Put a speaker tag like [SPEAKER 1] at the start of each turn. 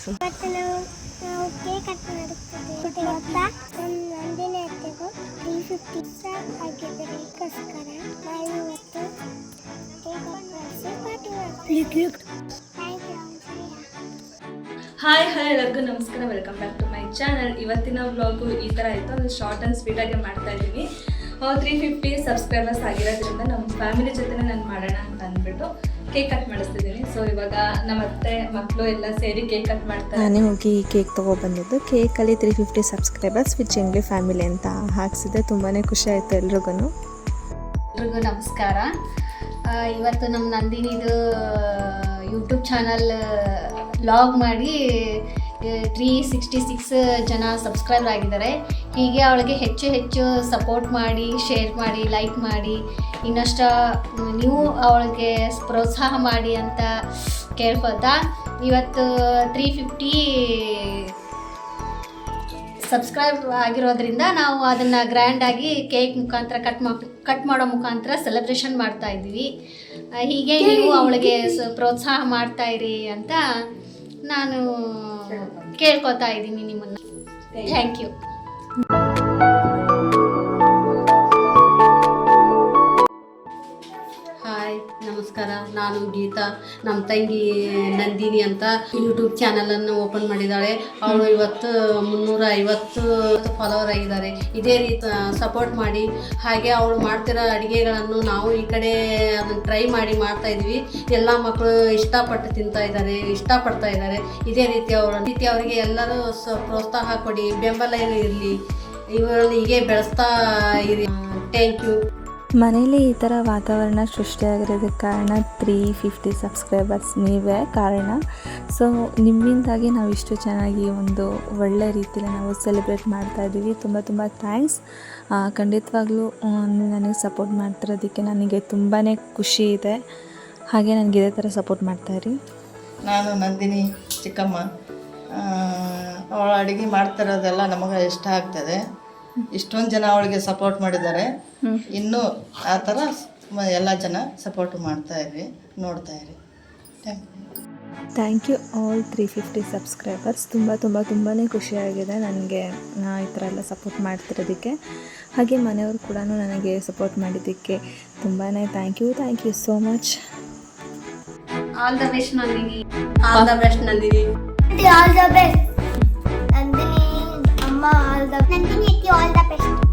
[SPEAKER 1] ತೋರಿಸು.
[SPEAKER 2] ನಾವು cake cut ಮಾಡುತ್ತಿದ್ದೇವೆ. ನಂದಿನಿ ಅತ್ತೆಗೂ 350 ಆಗಿದ್ದಾರೆ. ಅದಕ್ಕೋಸ್ಕರ ನಾವು ಇವತ್ತು ಕೇಕ್ ಮಾಡಿಸಿ ಪಾರ್ಟಿ ಮಾಡ್ತೀವಿ.
[SPEAKER 3] ಹಾಯ್ ಎಲ್ಲರಿಗೂ ನಮಸ್ಕಾರ, welcome back to my channel. ಇವತ್ತಿನ ವ್ಲಾಗು ಈ ಥರ ಆಯಿತು. ಒಂದು ಶಾರ್ಟ್ ಆ್ಯಂಡ್ ಸ್ವೀಟಾಗಿ ಮಾಡ್ತಾ ಇದ್ದೀನಿ. 350 ಸಬ್ಸ್ಕ್ರೈಬರ್ಸ್ ಆಗಿರೋದ್ರಿಂದ ನಮ್ಮ ಫ್ಯಾಮಿಲಿ ಜೊತೆ ನಾನು ಮಾಡೋಣ ಅಂತ ಅಂದ್ಬಿಟ್ಟು ಕೇಕ್ ಕಟ್ ಮಾಡಿಸ್ತಿದ್ದೀನಿ. ಸೊ ಇವಾಗ ನಮ್ಮ ಅತ್ತೆ ಮಕ್ಕಳು ಎಲ್ಲ ಸೇರಿ ಕೇಕ್ ಕಟ್ ಮಾಡ್ತಾರೆ.
[SPEAKER 1] ನಾನೇ ಹೋಗಿ ಈ ಕೇಕ್ ತೊಗೊಬಂದಿದ್ದು. ಕೇಕಲ್ಲಿ 350 ಸಬ್ಸ್ಕ್ರೈಬರ್ಸ್ ವಿತ್ ಚೆಂಗ್ಲಿ ಫ್ಯಾಮಿಲಿ ಅಂತ ಹಾಕ್ಸಿದೆ. ತುಂಬಾ ಖುಷಿ ಆಯಿತು ಎಲ್ರಿಗೂ.
[SPEAKER 4] ನಮಸ್ಕಾರ. ಇವತ್ತು ನಮ್ಮ ನಂದಿನಿದು ಯೂಟ್ಯೂಬ್ ಚಾನಲ್ ಲಾಗ್ ಮಾಡಿ 366 ಜನ ಸಬ್ಸ್ಕ್ರೈಬರ್ ಆಗಿದ್ದಾರೆ. ಹೀಗೆ ಅವಳಿಗೆ ಹೆಚ್ಚು ಸಪೋರ್ಟ್ ಮಾಡಿ, ಶೇರ್ ಮಾಡಿ, ಲೈಕ್ ಮಾಡಿ, ಇನ್ನಷ್ಟು ನೀವು ಅವಳಿಗೆ ಪ್ರೋತ್ಸಾಹ ಮಾಡಿ ಅಂತ ಕೇಳ್ಕೊತಾ ಇವತ್ತು 350 ಸಬ್ಸ್ಕ್ರೈಬ್ ಆಗಿರೋದ್ರಿಂದ ನಾವು ಅದನ್ನು ಗ್ರ್ಯಾಂಡಾಗಿ ಕೇಕ್ ಮುಖಾಂತರ ಕಟ್ ಮಾಡೋ ಮುಖಾಂತರ ಸೆಲೆಬ್ರೇಷನ್ ಮಾಡ್ತಾ ಇದ್ವಿ. ಹೀಗೆ ನೀವು ಅವಳಿಗೆ ಪ್ರೋತ್ಸಾಹ ಮಾಡ್ತಾಯಿರಿ ಅಂತ ನಾನು ಕೇಳ್ಕೊತಾ ಇದ್ದೀನಿ ನಿಮ್ಮನ್ನು. Thank you.
[SPEAKER 5] ಹಾಯ್ ನಮಸ್ಕಾರ. ನಾನು ಗೀತಾ. ನಮ್ಮ ತಂಗಿ ನಂದಿನಿ ಅಂತ ಯೂಟ್ಯೂಬ್ ಚಾನಲನ್ನು ಓಪನ್ ಮಾಡಿದ್ದಾಳೆ. ಅವಳು ಇವತ್ತು 350 ಫಾಲೋವರ್ ಆಗಿದ್ದಾರೆ. ಇದೇ ರೀತಿ ಸಪೋರ್ಟ್ ಮಾಡಿ. ಹಾಗೆ ಅವಳು ಮಾಡ್ತಿರೋ ಅಡುಗೆಗಳನ್ನು ನಾವು ಈ ಕಡೆ ಅದನ್ನು ಟ್ರೈ ಮಾಡಿ ಮಾಡ್ತಾಯಿದ್ವಿ. ಎಲ್ಲ ಮಕ್ಕಳು ಇಷ್ಟಪಡ್ತಾ ಇದ್ದಾರೆ. ಇದೇ ರೀತಿ ಅವರಿಗೆ ಎಲ್ಲರೂ ಪ್ರೋತ್ಸಾಹ ಕೊಡಿ, ಬೆಂಬಲ ಇರಲಿ, ಇವರಲ್ಲಿ ಹೀಗೆ ಬೆಳೆಸ್ತಾ ಇರಿ. Thank you.
[SPEAKER 1] ಮನೇಲಿ ಈ ಥರ ವಾತಾವರಣ ಸೃಷ್ಟಿಯಾಗಿರೋದಕ್ಕೆ ಕಾರಣ 350 ಸಬ್ಸ್ಕ್ರೈಬರ್ಸ್ ನೀವೇ ಕಾರಣ. ಸೊ ನಿಮ್ಮಿಂದಾಗಿ ನಾವು ಇಷ್ಟು ಚೆನ್ನಾಗಿ ಒಂದು ಒಳ್ಳೆ ರೀತಿಯಲ್ಲಿ ನಾವು ಸೆಲೆಬ್ರೇಟ್ ಮಾಡ್ತಾಯಿದ್ದೀವಿ. ತುಂಬ ಥ್ಯಾಂಕ್ಸ್. ಖಂಡಿತವಾಗ್ಲೂ ನನಗೆ ಸಪೋರ್ಟ್ ಮಾಡ್ತಿರೋದಕ್ಕೆ ನನಗೆ ತುಂಬಾ ಖುಷಿ ಇದೆ. ಹಾಗೆ ನನಗೆ ಇದೇ ಥರ ಸಪೋರ್ಟ್ ಮಾಡ್ತಾಯಿರಿ.
[SPEAKER 6] ನಾನು ನಂದಿನಿ ಚಿಕ್ಕಮ್ಮ. ಅವಳು ಅಡುಗೆ ಮಾಡ್ತಿರೋದೆಲ್ಲ ನಮಗೆ ಇಷ್ಟ ಆಗ್ತದೆ. ಇಷ್ಟೊಂದು ಜನ ಅವಳಿಗೆ ಸಪೋರ್ಟ್ ಮಾಡಿದ್ದಾರೆ. ಇನ್ನೂ ಆ ಥರ ಎಲ್ಲ ಜನ ಸಪೋರ್ಟ್ ಮಾಡ್ತಾಯಿದ್ವಿ, ನೋಡ್ತಾಯಿರಿ.
[SPEAKER 1] Thank you all 350 subscribers. ತುಂಬಾ ಖುಷಿಯಾಗಿದೆ ನನಗೆ ಈ ಥರ ಎಲ್ಲ ಸಪೋರ್ಟ್ ಮಾಡ್ತಿರೋದಕ್ಕೆ. ಹಾಗೆ ಮನೆಯವರು ಕೂಡ ನನಗೆ ಸಪೋರ್ಟ್ ಮಾಡಿದ್ದಕ್ಕೆ ತುಂಬಾ thank you so much.
[SPEAKER 4] All the best Nandini.
[SPEAKER 5] All the best Nandini.
[SPEAKER 2] All the best Nandini ಅಮ್ಮ. All the Nandini all the best.